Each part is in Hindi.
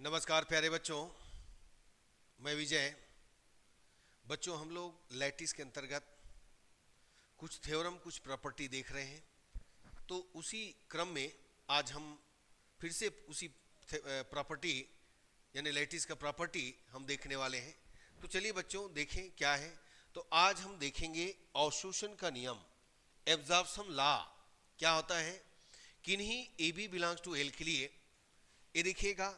नमस्कार प्यारे बच्चों, मैं विजय। बच्चों, हम लोग लैटिस के अंतर्गत कुछ थ्योरम, कुछ प्रॉपर्टी देख रहे हैं। तो उसी क्रम में आज हम फिर से उसी प्रॉपर्टी यानी लैटिस का प्रॉपर्टी हम देखने वाले हैं। तो चलिए बच्चों देखें क्या है। तो आज हम देखेंगे अवशोषण का नियम, एब्जॉर्प्शन लॉ क्या होता है किन्हीं A B belongs to L के लिए। ये देखिएगा,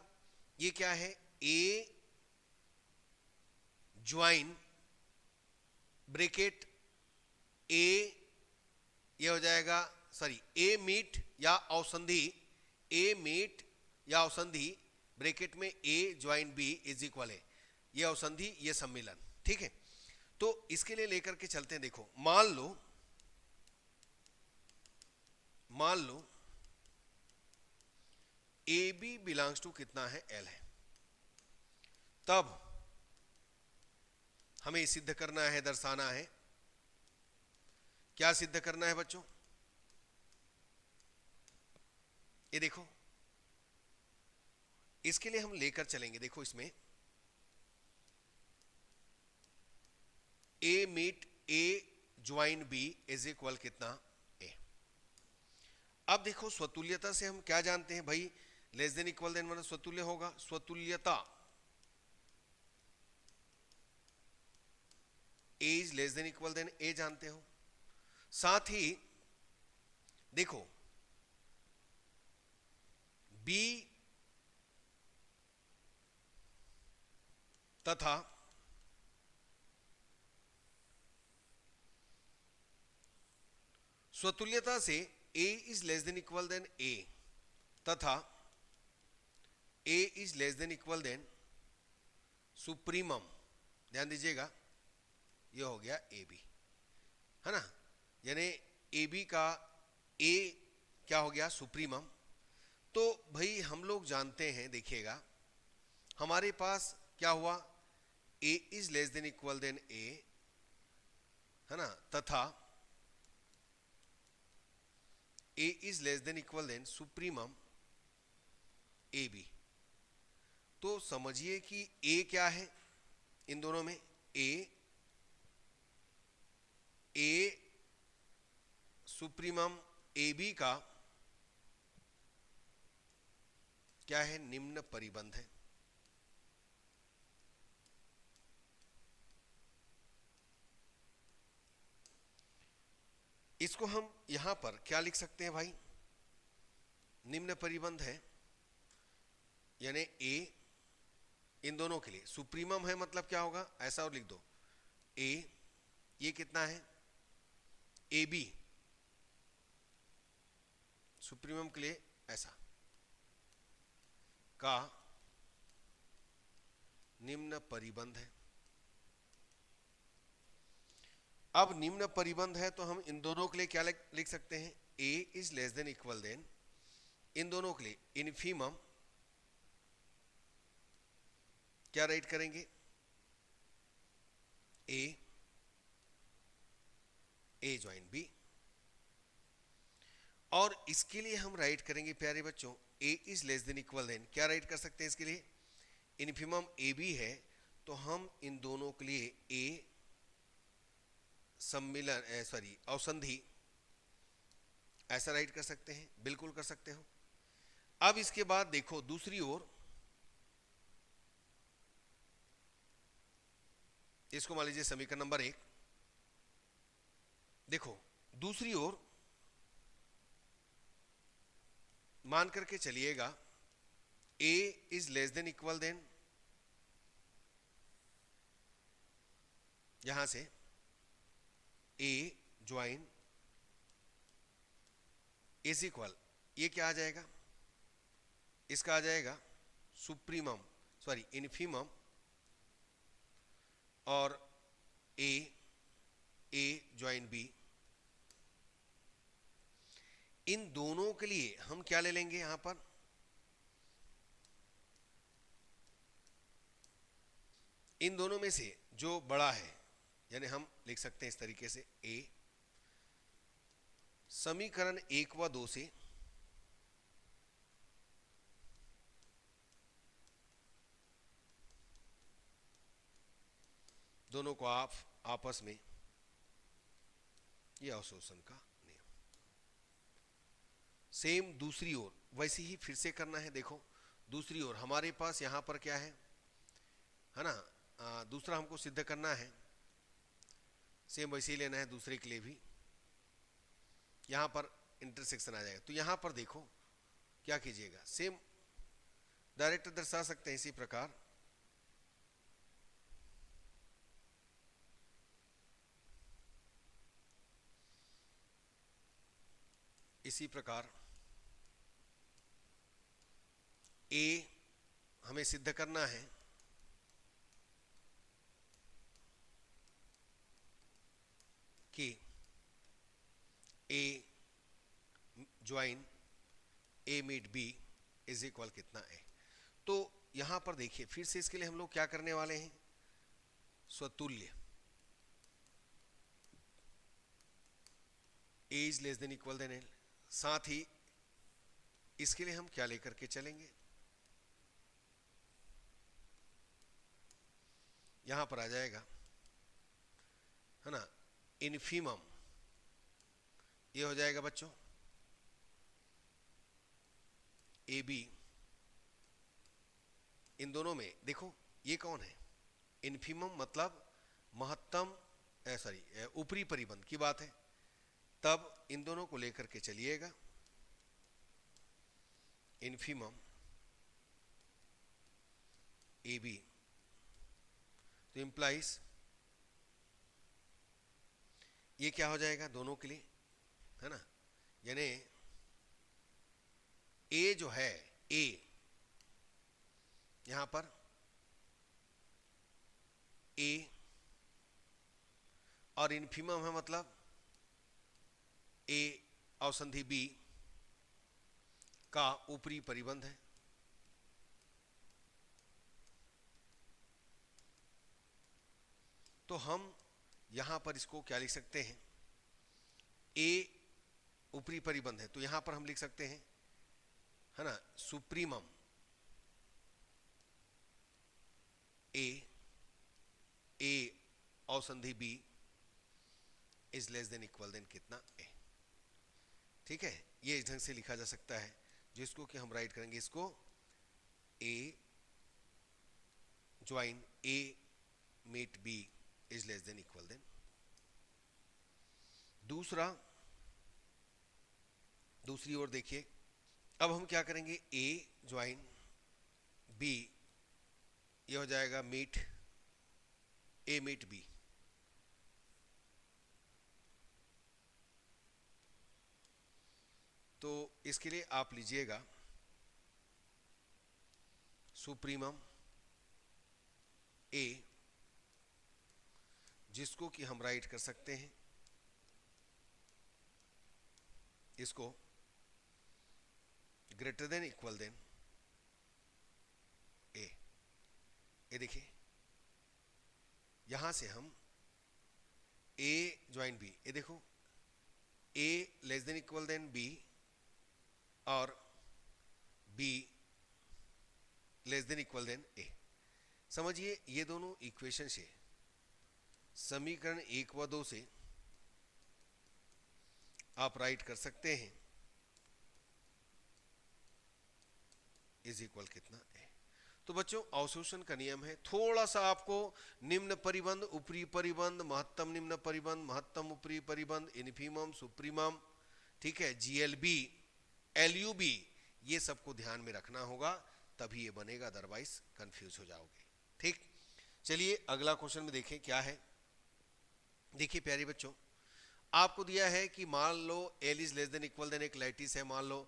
ये क्या है, ए ज्वाइन ब्रैकेट ए, ये हो जाएगा सॉरी ए मीट या औसंधि, ए मीट या औसंधि ब्रैकेट में ए ज्वाइन बी इज इक्वल है, ये औसंधि ये सम्मिलन। ठीक है, तो इसके लिए लेकर के चलते हैं। देखो, मान लो ए बी बिलोंग्स टू कितना है, एल है। तब हमें सिद्ध करना है, दर्शाना है। क्या सिद्ध करना है बच्चों? ये देखो, इसके लिए हम लेकर चलेंगे। देखो, इसमें A meet A join B is equal कितना, ए। अब देखो, स्वतुल्यता से हम क्या जानते हैं भाई, लेस देन इक्वल देन मतलब स्वतुल्य होगा। स्वतुल्यता A is less than equal than A जानते हो। साथ ही देखो, बी तथा स्वतुल्यता से A is less than equal than A तथा A is less than equal than supremum. ध्यान दीजिएगा, ये हो गया ए बी, है ना। यानी ए बी का ए क्या हो गया, सुप्रीमम। तो भाई हम लोग जानते हैं, देखिएगा हमारे पास क्या हुआ, A is less than equal than A, है ना, तथा A is less than equal than supremum A B. तो समझिए कि ए क्या है इन दोनों में, ए सुप्रीमम ए बी का क्या है, निम्न परिबंध है। इसको हम यहां पर क्या लिख सकते हैं भाई, निम्न परिबंध है यानी ए इन दोनों के लिए सुप्रीमम है, मतलब क्या होगा, ऐसा और लिख दो, ए ये कितना है, ए बी सुप्रीमम के लिए ऐसा का निम्न परिबंध है। अब निम्न परिबंध है तो हम इन दोनों के लिए क्या लिख सकते हैं, A is less than equal than, इन दोनों के लिए इन्फीमम क्या राइट करेंगे, ए ज्वाइन बी। और इसके लिए हम राइट करेंगे प्यारे बच्चों, A is less than equal than, क्या राइट कर सकते हैं इसके लिए, इन्फीमम ए बी है तो हम इन दोनों के लिए ए सम्मिलन सॉरी औसंधि ऐसा राइट कर सकते हैं, बिल्कुल कर सकते हो। अब इसके बाद देखो दूसरी ओर, इसको मान लीजिए समीकरण नंबर 1। देखो दूसरी ओर मान करके चलिएगा, A is less than equal than, यहां से ए ज्वाइन इज इक्वल, ये क्या आ जाएगा, इसका आ जाएगा सुप्रीमम सॉरी इन्फीमम और ए ज्वाइन बी। इन दोनों के लिए हम क्या ले लेंगे, यहां पर इन दोनों में से जो बड़ा है, यानी हम लिख सकते हैं इस तरीके से, ए समीकरण 1 व 2 से दोनों को आप आपस में, ये अवशोषण का नियम। सेम दूसरी ओर वैसे ही फिर से करना है। देखो दूसरी ओर हमारे पास यहाँ पर क्या है ना, दूसरा हमको सिद्ध करना है। सेम वैसे ही लेना है दूसरे के लिए भी। यहाँ पर इंटरसेक्शन आ जाएगा, तो यहाँ पर देखो क्या कीजिएगा, सेम डायरेक्ट दर्शा सकते हैं इसी प्रकार। इसी प्रकार ए हमें सिद्ध करना है कि A join A meet B is equal कितना है। तो यहां पर देखिए फिर से इसके लिए हम लोग क्या करने वाले हैं, स्वतुल्य A is less than equal than L. साथ ही इसके लिए हम क्या लेकर के चलेंगे, यहां पर आ जाएगा है ना, इन्फीमम। ये हो जाएगा बच्चों ए बी। इन दोनों में देखो ये कौन है, इन्फीमम मतलब महत्तम, सॉरी ऊपरी परिबंध की बात है। तब इन दोनों को लेकर के चलिएगा, इन्फीमम ए बी, तो इंप्लाइज ये क्या हो जाएगा दोनों के लिए, है ना, यानी ए जो है, ए यहां पर ए और इन्फीमम है मतलब ए अवसंधि बी का ऊपरी परिबंध है। तो हम यहां पर इसको क्या लिख सकते हैं, ए ऊपरी परिबंध है तो यहां पर हम लिख सकते हैं है ना, सुप्रीमम ए ए अवसंधि B is less than equal than कितना ए। ठीक है, ये इस ढंग से लिखा जा सकता है, जिसको कि हम राइट करेंगे इसको A join A meet B is less than equal than. दूसरी ओर देखिए, अब हम क्या करेंगे, ए ज्वाइन बी, ये हो जाएगा मीट ए मीट बी। तो इसके लिए आप लीजिएगा सुप्रीमम ए, जिसको कि हम राइट कर सकते हैं इसको ग्रेटर देन इक्वल देन ए। ये देखिए यहां से हम ए ज्वाइन बी, ये देखो A less than equal than B और B less than equal than A. समझिए ये दोनों इक्वेशन से, समीकरण 1 व 2 से आप राइट कर सकते हैं इज इक्वल कितना है। तो बच्चों अवशोषण का नियम है, थोड़ा सा आपको निम्न परिबंध, ऊपरी परिबंध, महत्तम निम्न परिबंध, महत्तम ऊपरी परिबंध, इन्फीमम, सुप्रीमम, ठीक है, जीएलबी, एलयूबी, ये सबको ध्यान में रखना होगा, तभी ये बनेगा, अदरवाइज कंफ्यूज हो जाओगे। ठीक, चलिए अगला क्वेश्चन में देखें क्या है। देखिए प्यारे बच्चों, आपको दिया है कि मान लो L is less than equal than, एक लैटिस है, मान लो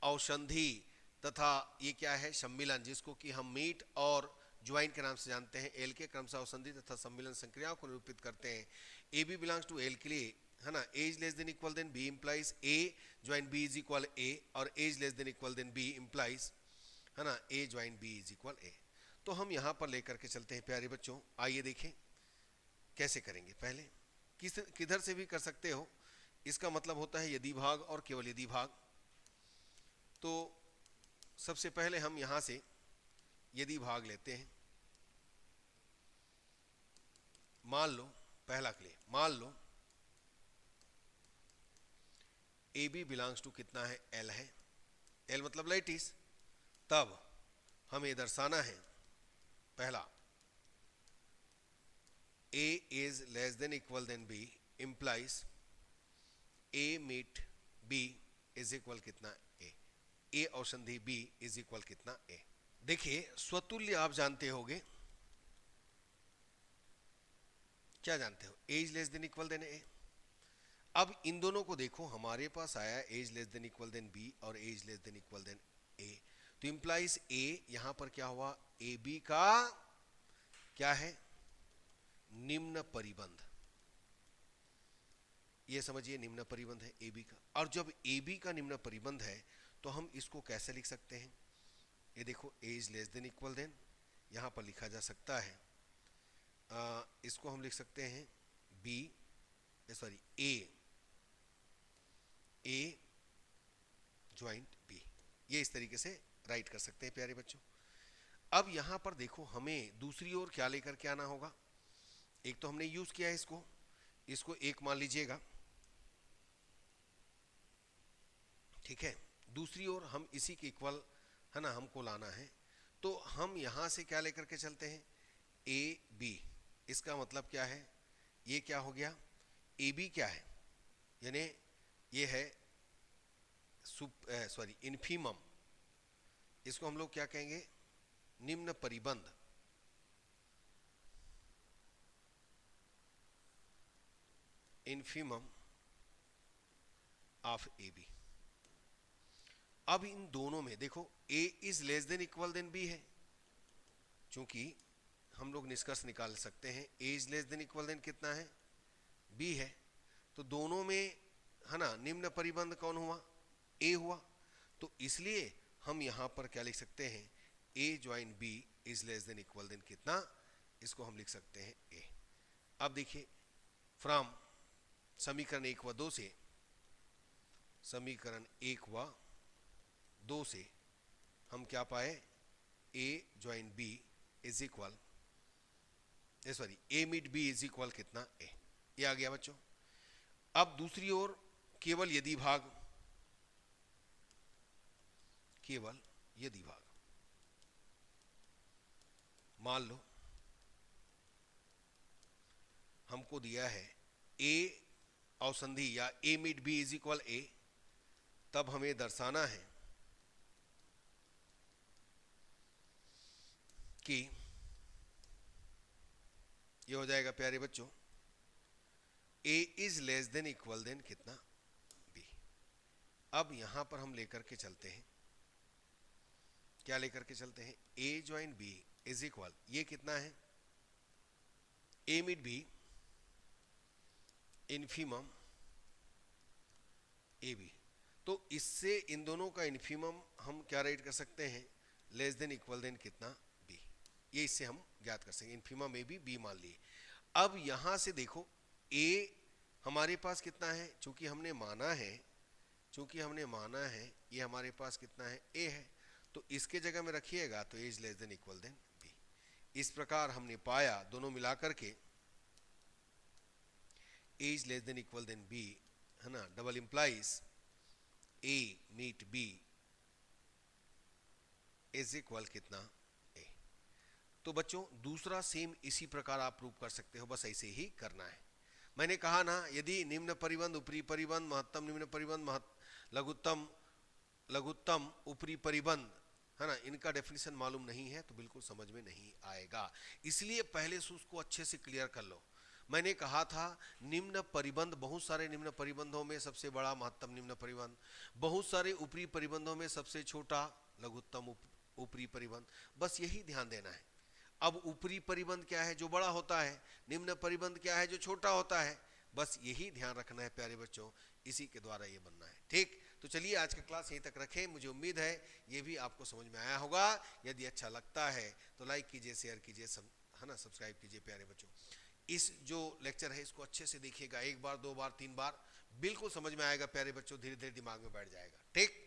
औषधि तथा ये क्या है, सम्मिलन, जिसको कि हम मीट और ज्वाइन के नाम से जानते हैं। एल के क्रमशः औषधि तथा सम्मिलन संक्रियाओं को निरूपित करते हैं। A B belongs to L के लिए, है ना, A is less than equal than B implies A join B is equal A, और A is less than equal than B implies, है ना, A join B is equal A. तो हम यहां पर लेकर के चलते हैं प्यारे बच्चों, आइए देखें कैसे करेंगे। पहले किधर से भी कर सकते हो, इसका मतलब होता है यदि भाग और केवल यदि भाग। तो सबसे पहले हम यहां से यदि भाग लेते हैं, मान लो पहला के लिए, मान लो ए बी बिलोंग्स टू कितना है, एल है, एल मतलब लैटिस, तब हमें दर्शाना है पहला A is less than equal than B implies A meet B is equal कितना A, A और संधि B is equal कितना A। देखिए स्वतुल्य आप जानते होगे, क्या जानते हो, A is less than equal than A। अब इन दोनों को देखो, हमारे पास आया A is less than equal than B और A is less than equal than A, तो implies A, यहां पर क्या हुआ, AB का क्या है, निम्न परिबंध, ये समझिए निम्न परिबंध है AB का। और जब AB का निम्न परिबंध है तो हम इसको कैसे लिख सकते हैं, ये देखो A is less than equal than, यहां पर लिखा जा सकता है इसको हम लिख सकते हैं A ज्वाइंट B, ये इस तरीके से राइट कर सकते हैं प्यारे बच्चों। अब यहां पर देखो हमें दूसरी ओर क्या लेकर के आना होगा, एक तो हमने यूज किया है इसको एक मान लीजिएगा, ठीक है, दूसरी ओर हम इसी के इक्वल है ना हमको लाना है, तो हम यहां से क्या लेकर के चलते हैं, ए बी, इसका मतलब क्या है, ये क्या हो गया, ए बी क्या है, यानी ये है इन्फीमम, इसको हम लोग क्या कहेंगे, निम्न परिबंध, इन्फीमम ऑफ ए बी। अब इन दोनों में देखो A is less than equal than B है, चूंकि हम लोग निष्कर्ष निकाल सकते हैं A is less than equal than कितना है, B है, तो दोनों में है ना निम्न परिबंध कौन हुआ, A हुआ, तो इसलिए हम यहां पर क्या लिख सकते हैं, A join B is less than equal than कितना, इसको हम लिख सकते हैं A। अब देखिए फ्रॉम समीकरण 1 व 2 से, समीकरण 1 व 2 से हम क्या पाए, A join B is equal A meet B is equal कितना A, ये आ गया बच्चों। अब दूसरी ओर केवल यदि भाग, केवल यदि भाग, मान लो हमको दिया है A और संधि या A meet B is equal A, तब हमें दर्शाना है कि ये हो जाएगा प्यारे बच्चों, A is less than equal than कितना B। अब यहां पर हम लेकर के चलते हैं, क्या लेकर के चलते हैं, A join B is equal, ये कितना है, A meet B infimum AB, तो इससे इन दोनों का इन्फीमम हम क्या राइट कर सकते हैं, लेस देन इक्वल देन कितना B, ये इससे हम ज्ञात कर सकेंगे, इन्फीमम ए बी मान लिए। अब यहां से देखो A हमारे पास कितना है, चूंकि हमने माना है ये हमारे पास कितना है, A है, तो इसके जगह में रखिएगा तो A is less than equal than B। इस प्रकार हमने पाया दोनों मिलाकर के A is less than equal than B है ना, double implies A meet B is equal कितना A। तो बच्चों दूसरा सेम इसी प्रकार आप प्रूव कर सकते हो, बस ऐसे ही करना है। मैंने कहा ना, यदि निम्न परिबंध, ऊपरी परिबंध, महत्तम निम्न परिबंध, लघुत्तम ऊपरी परिबंध है ना, इनका डेफिनेशन मालूम नहीं है तो बिल्कुल समझ में नहीं आएगा, इसलिए पहले से उसको अच्छे से क्लियर कर लो। मैंने कहा था निम्न परिबंध, बहुत सारे निम्न परिबंधों में सबसे बड़ा महत्तम निम्न परिबंध, बहुत सारे ऊपरी परिबंधों में सबसे छोटा लघुत्तम ऊपरी परिबंध, बस यही ध्यान देना है। अब ऊपरी परिबंध क्या है, जो बड़ा होता है, निम्न परिबंध क्या है, जो छोटा होता है, बस यही ध्यान रखना है प्यारे बच्चों, इसी के द्वारा ये बनना है। ठीक, तो चलिए आज का क्लास यहीं तक रखें। मुझे उम्मीद है ये भी आपको समझ में आया होगा। यदि अच्छा लगता है तो लाइक कीजिए, शेयर कीजिए, है ना, सब्सक्राइब कीजिए प्यारे बच्चों। इस जो लेक्चर है इसको अच्छे से देखिएगा, 1 बार 2 बार 3 बार, बिल्कुल समझ में आएगा प्यारे बच्चों, धीरे धीरे दिमाग में बैठ जाएगा। ठीक।